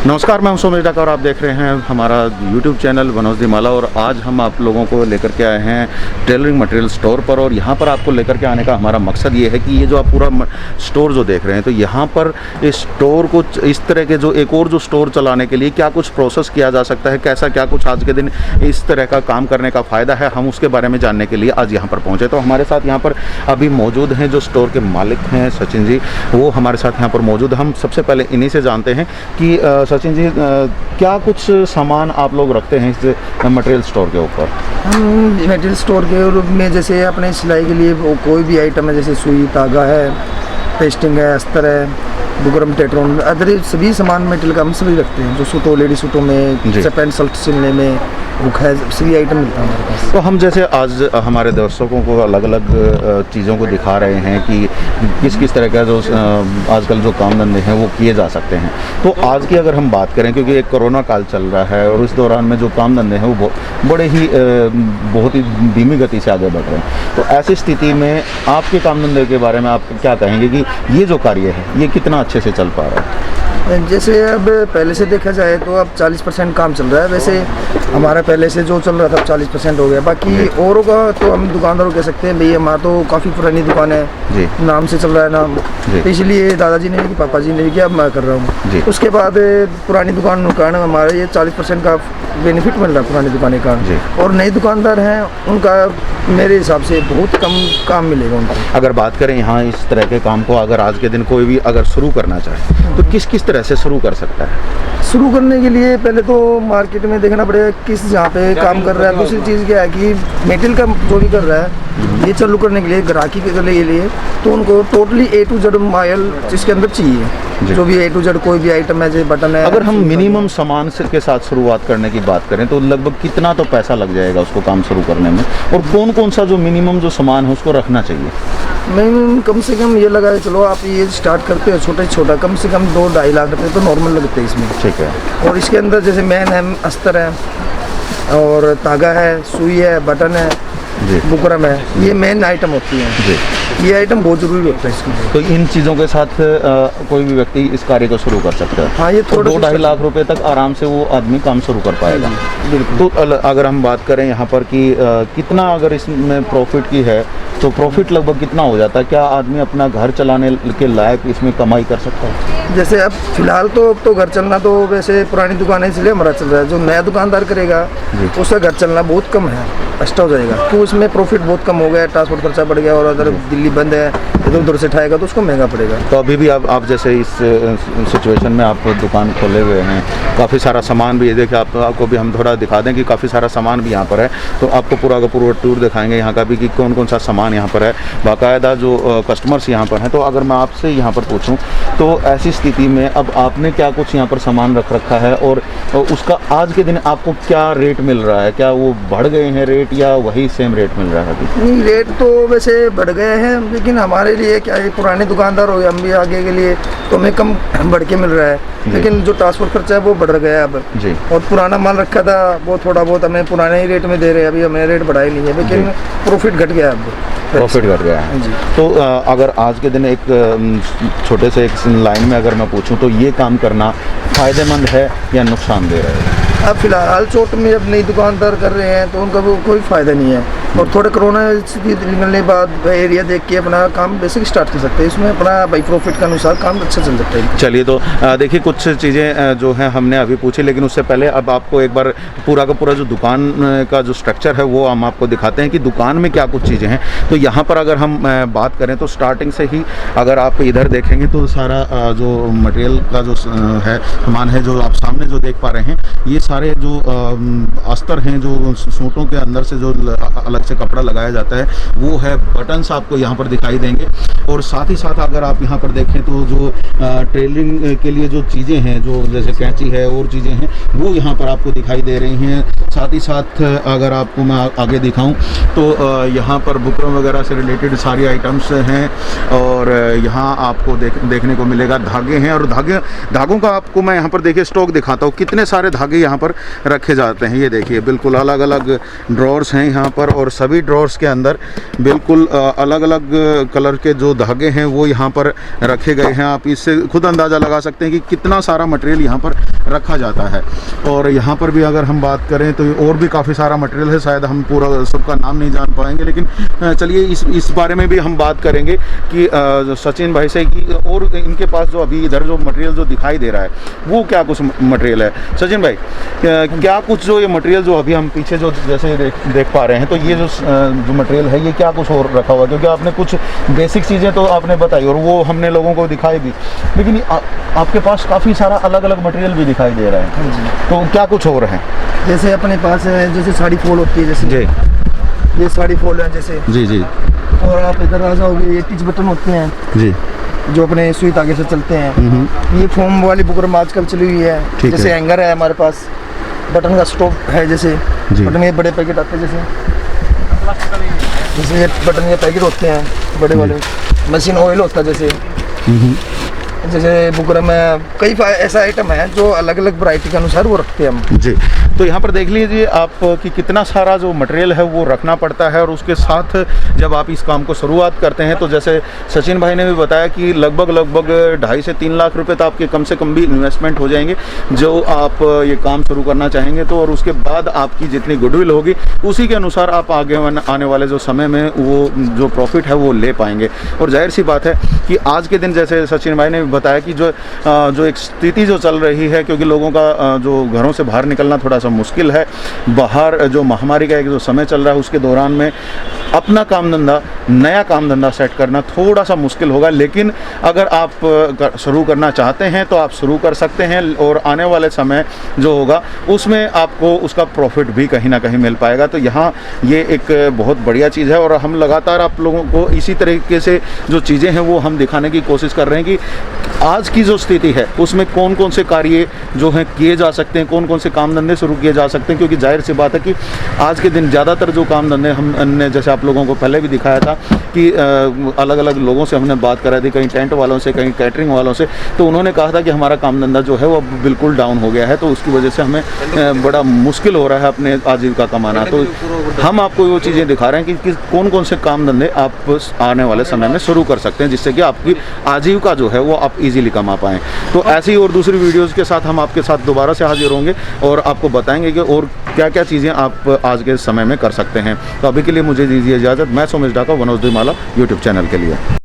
नमस्कार, मैं हूं सोमेश डाका और आप देख रहे हैं हमारा YouTube चैनल वनोज दिमाला। और आज हम आप लोगों को लेकर के आए हैं टेलरिंग मटेरियल स्टोर पर। और यहां पर आपको लेकर के आने का हमारा मकसद ये है कि ये जो आप पूरा स्टोर जो देख रहे हैं, तो यहां पर इस स्टोर को इस तरह के जो एक और जो स्टोर चलाने के लिए क्या कुछ प्रोसेस किया जा सकता है, कैसा क्या कुछ आज के दिन इस तरह का काम करने का फ़ायदा है, हम उसके बारे में जानने के लिए आज यहाँ पर पहुँचे। तो हमारे साथ यहाँ पर अभी मौजूद हैं जो स्टोर के मालिक हैं सचिन जी, वो हमारे साथ यहाँ पर मौजूद। हम सबसे पहले इन्हीं से जानते हैं कि सचिन जी, क्या कुछ सामान आप लोग रखते हैं इस मटेरियल स्टोर के ऊपर? मटेरियल स्टोर के रूप में जैसे अपने सिलाई के लिए वो कोई भी आइटम है, जैसे सुई, धागा है, पेस्टिंग है, अस्तर है, बुकरम, टेट्रोन, अदर सभी सामान मटेरियल का हम सभी रखते हैं। जो सूटों, लेडी सूटों में, जैसे पैंट शर्ट सिलने में, बुक है, सभी आइटम मिलता है हमारे पास। तो हम जैसे आज हमारे दर्शकों को अलग अलग चीज़ों को दिखा रहे हैं कि किस किस तरह का जो आजकल जो काम धंधे हैं वो किए जा सकते हैं। तो आज की अगर हम बात करें, क्योंकि एक कोरोना काल चल रहा है और इस दौरान में जो काम धंधे हैं वो बहुत ही धीमी गति से आगे बढ़ रहे हैं, तो ऐसी स्थिति में आपके काम धंधे के बारे में आप क्या कहेंगे कि ये जो कार्य है ये कितना अच्छे से चल पा रहा है? जैसे अब पहले से देखा जाए तो अब 40% काम चल रहा है। वैसे हमारा पहले से जो चल रहा था 40% हो गया। बाकी औरों का तो हम दुकानदारों कह सकते हैं, भैया हमारा तो काफ़ी पुरानी दुकान है, नाम से चल रहा है नाम, तो इसलिए दादाजी ने भी, पापा जी ने भी किया, अब मैं कर रहा हूँ। उसके बाद पुरानी दुकान के कारण हमारा ये 40% का बेनिफिट मिल रहा है पुरानी दुकान के कारण। और नए दुकानदार हैं उनका मेरे हिसाब से बहुत कम काम मिलेगा उनको। अगर बात करें यहाँ इस तरह के काम को अगर आज के दिन कोई भी अगर शुरू करना चाहे तो किस किस तरह से शुरू कर सकता है? शुरू करने के लिए पहले तो मार्केट में देखना पड़ेगा किस जहाँ पे काम कर रहा है। दूसरी चीज़ क्या है कि मेटेरियल का जो भी कर रहा है ये चालू करने के लिए, ग्राहकी के लिए, तो उनको टोटली A to Z मायल इसके अंदर चाहिए। जो भी A to Z कोई भी आइटम है, जैसे बटन है। अगर हम मिनिमम सामान के साथ शुरुआत करने की बात करें तो लगभग कितना तो पैसा लग जाएगा उसको काम शुरू करने में, और कौन कौन सा जो मिनिमम जो सामान है उसको रखना चाहिए? मिनिमम कम से कम ये लगा के चलो, आप ये स्टार्ट करते हो छोटा छोटा, कम से कम 2-2.5 लाख रुपये तो नॉर्मल लगते हैं इसमें। ठीक है। और इसके अंदर जैसे मेन है, अस्तर है और धागा है, सुई है, बटन है, बुकरम है, ये मेन आइटम होती हैं। ये आइटम बहुत ज़रूरी होता है इसके लिए। तो इन चीज़ों के साथ कोई भी व्यक्ति इस कार्य को शुरू कर सकता है। हाँ, ये थोड़ा 2-2.5 लाख रुपए तक आराम से वो आदमी काम शुरू कर पाएगा। बिल्कुल। तो अगर हम बात करें यहाँ पर कि कितना अगर इसमें प्रॉफिट की है तो प्रॉफिट लगभग कितना हो जाता है? क्या आदमी अपना घर चलाने के लायक इसमें कमाई कर सकता है? जैसे अब फिलहाल तो घर चलना तो वैसे पुरानी दुकान है इसलिए हमारा चल रहा है। जो नया दुकानदार करेगा उसका घर चलना बहुत कम है, एक्स्ट्रा हो जाएगा, तो उसमें प्रॉफिट बहुत कम हो गया, ट्रांसपोर्ट खर्चा बढ़ गया, और अगर दिल्ली बंद है, इधर उधर से उठाएगा तो उसको महंगा पड़ेगा। तो अभी भी आप जैसे इस सिचुएशन में आप दुकान खोले हुए हैं, काफ़ी सारा सामान भी है, देखिए आपको भी हम थोड़ा दिखा दें कि काफ़ी सारा सामान भी यहाँ पर है। तो आपको पूरा का पूरा टूर दिखाएंगे यहाँ का भी कि कौन कौन सा सामान यहाँ पर है, बाकायदा जो कस्टमर्स यहाँ पर हैं। तो अगर मैं आपसे यहाँ पर पूछूँ तो ऐसी स्थिति में अब आपने क्या कुछ यहाँ पर सामान रख रखा है और उसका आज के दिन आपको क्या रेट मिल रहा है? क्या वो बढ़ गए हैं रेट या वही सेम रेट मिल रहा है अभी? नहीं, रेट तो वैसे बढ़ गए हैं, लेकिन हमारे लिए क्या है, पुराने दुकानदार हो गए, हम भी आगे के लिए तो हमें कम बढ़ के मिल रहा है, लेकिन जो ट्रांसपोर्ट खर्चा है वो बढ़ गया है अब जी। और पुराना माल रखा था वो थोड़ा बहुत हमें पुराने ही रेट में दे रहे हैं, अभी हमें रेट बढ़ा ही नहीं है, लेकिन प्रॉफिट घट गया अब। प्रॉफिट घट गया है जी। तो अगर आज के दिन एक छोटे से एक लाइन में अगर मैं पूछूं तो ये काम करना फ़ायदेमंद है या नुकसानदेह है? अब फिलहाल चोट में जब नई दुकानदार कर रहे हैं तो उनका वो कोई फ़ायदा नहीं है, और थोड़ा कोरोना स्थिति निकलने के बाद एरिया देख के अपना काम बेसिक स्टार्ट कर सकते हैं, इसमें अपना भाई प्रॉफिट के अनुसार काम अच्छा चल सकता है। चलिए, तो देखिए कुछ चीज़ें जो हैं हमने अभी पूछी, लेकिन उससे पहले अब आपको एक बार पूरा का पूरा जो दुकान का जो स्ट्रक्चर है वो हम आपको दिखाते हैं कि दुकान में क्या कुछ चीज़ें हैं। तो यहाँ पर अगर हम बात करें तो स्टार्टिंग से ही अगर आप इधर देखेंगे तो सारा जो मटेरियल का जो है सामान है, जो आप सामने जो देख पा रहे हैं, ये सारे जो अस्तर हैं, जो सूटों के अंदर से जो अलग से कपड़ा लगाया जाता है वो है। बटन्स आपको यहाँ पर दिखाई देंगे और साथ ही साथ अगर आप यहाँ पर देखें तो जो टेलरिंग के लिए जो चीज़ें हैं, जो जैसे कैंची है और चीज़ें हैं, वो यहाँ पर आपको दिखाई दे रही हैं। साथ ही साथ अगर आपको मैं आगे दिखाऊं तो यहाँ पर बुकरम वगैरह से रिलेटेड सारी आइटम्स हैं और यहाँ आपको देखने को मिलेगा धागे हैं। और धागों का आपको मैं यहाँ पर देखिए स्टॉक दिखाता हूँ, कितने सारे धागे यहाँ पर रखे जाते हैं। ये देखिए बिल्कुल अलग अलग ड्रॉर्स हैं यहाँ पर और सभी ड्रॉर्स के अंदर बिल्कुल अलग अलग कलर के जो धागे हैं वो यहाँ पर रखे गए हैं। आप इससे खुद अंदाज़ा लगा सकते हैं कि कितना सारा मटेरियल यहाँ पर रखा जाता है। और यहाँ पर भी अगर हम बात करें तो और भी काफ़ी सारा मटेरियल है, शायद हम पूरा सबका नाम नहीं जान पाएंगे, लेकिन चलिए इस बारे में भी हम बात करेंगे कि सचिन भाई से कि और इनके पास जो अभी इधर जो मटेरियल जो दिखाई दे रहा है वो क्या कुछ मटेरियल है। सचिन भाई क्या कुछ जो ये मटेरियल जो अभी हम पीछे जो जैसे देख पा रहे हैं, तो ये जो मटेरियल है ये क्या कुछ और रखा हुआ है? क्योंकि आपने कुछ बेसिक चीज़ें तो आपने बताई और वो हमने लोगों को दिखाई भी, लेकिन आपके पास काफ़ी सारा अलग अलग मटेरियल भी दिखाई दे रहा है। तो क्या कुछ और है? जैसे अपने पास है, जैसे साड़ी फॉल होती है, जैसे जी ये साड़ी फॉल है जैसे जी जी। और आप इधर आ जाओगे, ये टिच बटन होते हैं जी जो अपने सुई धागे से चलते हैं। ये फोम वाली बुकरम आजकल चली हुई है। जैसे हैंगर है हमारे पास, बटन का स्टॉप है, जैसे बटन के बड़े पैकेट आते हैं, जैसे ये बटन के पैकेट होते हैं बड़े वाले। मशीन ऑयल होता है जैसे बुकरम में कई ऐसा आइटम है जो अलग अलग वैरायटी के अनुसार वो रखते हैं हम जी। तो यहाँ पर देख लीजिए आप कि कितना सारा जो मटेरियल है वो रखना पड़ता है। और उसके साथ जब आप इस काम को शुरुआत करते हैं तो जैसे सचिन भाई ने भी बताया कि लगभग 2.5 से 3 लाख रुपए तो आपके कम से कम भी इन्वेस्टमेंट हो जाएंगे जो आप ये काम शुरू करना चाहेंगे तो। और उसके बाद आपकी जितनी गुडविल होगी उसी के अनुसार आप आगे आने वाले जो समय में वो जो प्रॉफिट है वो ले पाएंगे। और जाहिर सी बात है कि आज के दिन जैसे सचिन भाई ने बताया कि जो एक स्थिति जो चल रही है, क्योंकि लोगों का जो घरों से बाहर निकलना थोड़ा सा मुश्किल है, बाहर जो महामारी का एक जो समय चल रहा है उसके दौरान में अपना काम धंधा, नया काम धंधा सेट करना थोड़ा सा मुश्किल होगा। लेकिन अगर आप शुरू करना चाहते हैं तो आप शुरू कर सकते हैं और आने वाले समय जो होगा उसमें आपको उसका प्रॉफिट भी कहीं ना कहीं मिल पाएगा। तो यहाँ ये एक बहुत बढ़िया चीज़ है और हम लगातार आप लोगों को इसी तरीके से जो चीज़ें हैं वो हम दिखाने की कोशिश कर रहे हैं कि आज की जो स्थिति है उसमें कौन कौन से कार्य जो हैं किए जा सकते हैं, कौन कौन से काम धंधे शुरू किए जा सकते हैं। क्योंकि जाहिर सी बात है कि आज के दिन ज़्यादातर जो काम धंधे हमने जैसे आप लोगों को पहले भी दिखाया था कि अलग अलग लोगों से हमने बात कराई थी, कहीं टेंट वालों से, कहीं कैटरिंग वालों से, तो उन्होंने कहा था कि हमारा काम धंधा जो है वो बिल्कुल डाउन हो गया है, तो उसकी वजह से हमें बड़ा मुश्किल हो रहा है अपने आजीविका कमाना। तो हम आपको वो चीज़ें दिखा रहे हैं कि कौन कौन से काम धंधे आप आने वाले समय में शुरू कर सकते हैं जिससे कि आपकी आजीविका जो है वो आप इजीली कमा पाएँ। तो ऐसी और दूसरी वीडियोज़ के साथ हम आपके साथ दोबारा से हाजिर होंगे और आपको बताएंगे कि और क्या क्या चीज़ें आप आज के समय में कर सकते हैं। तो अभी के लिए मुझे दीजिए इजाज़त। मैं सोमेश डाका, one of the Mala YouTube channel के लिए।